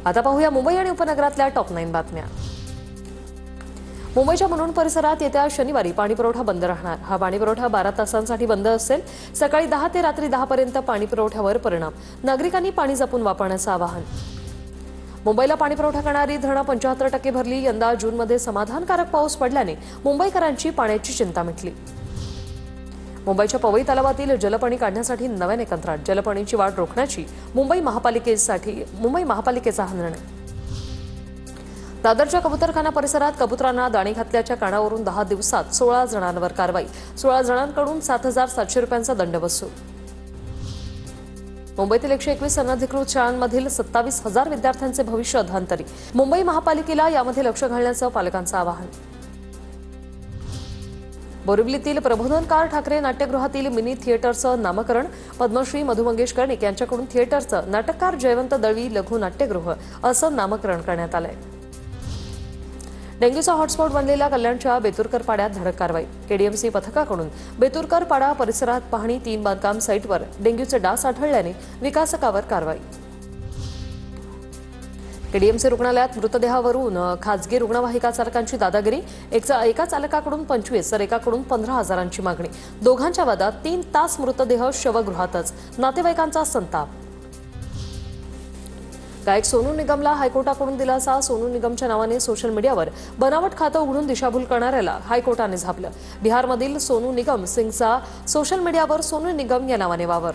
आता पाहूया मुंबई आणि उपनगरातल्या टॉप 9 बातम्या। मुंबईच्या मनोर परिसरात येत्या शनिवारी पाणीपुरवठा बंद राहणार। हा पाणीपुरवठा 12 तासांसाठी बंद असेल। सकाळी 10 ते रात्री 10 पर्यंत पाणीपुरवठ्यावर परिणाम। नागरिकांनी पाणी जपून वापरण्याचं आवाहन। मुंबईला पाणीपुरवठा करणारी धरणं 75% भरली। यंदा जूनमध्ये समाधानकारक पाऊस पडल्याने मुंबईकरांची पाण्याची चिंता मिटली। मुंबईच्या पवई तलावातील जलपाणी काढण्यासाठी नव्याने कंत्राट। जलपाणीची वाढ रोखण्याची मुंबई महापालिकेचा हा निर्णय। दादरच्या कबूतरखाना परिसरात कबुतरांना दाणे घातल्याच्या कारणावरून 10 दिवसात 16 जणांवर कारवाई। 16 जणांकडून 7,700 रुपयांचा दंड वसूल। मुंबईतील 121 अनधिकृत शाळांमधील 27,000 विद्यार्थ्यांचे भविष्य अधांतरी। मुंबई महापालिकेला यामध्ये लक्ष घालण्याचं पालकांचं आवाहन। बोरिवलीतील प्रबोधनकार ठाकरे नाट्यगृहातील मिनी थिएटरचं नामकरण। पद्मश्री मधु मंगेश कर्णिक यांच्याकडून थिएटरचं नाटककार जयवंत दळवी लघु नाट्यगृह असं नामकरण करण्यात आलंय। डेंग्यूचा हॉटस्पॉट बनलेल्या कल्याणच्या बेतुरकर पाड्यात धडक कारवाई। केडीएमसी पथकाकडून बेतुरकर पाडा परिसरात पाहणी। 3 बांधकाम साईटवर डेंग्यूचे डास आढळल्याने विकासकावर कारवाई। केडीएमसी रुग्णालयात मृतदेहावरून खासगी रुग्णवाहिका चालकांची दादागिरी। एका चालकाकडून 25 तर एकाकडून 15,000ची मागणी। दोघांच्या वादात 3 तास मृतदेह शवगृहातच। नातेवाईकांचा संताप। गायक सोनू निगमला हायकोर्टाकडून दिलासा। सोनू निगमच्या नावाने सोशल मीडियावर बनावट खातं उघडून दिशाभूल करणाऱ्याला हायकोर्टाने झापलं। बिहारमधील सोनू निगम सिंगचा सोशल मीडियावर सोनू निगम या नावाने वावर।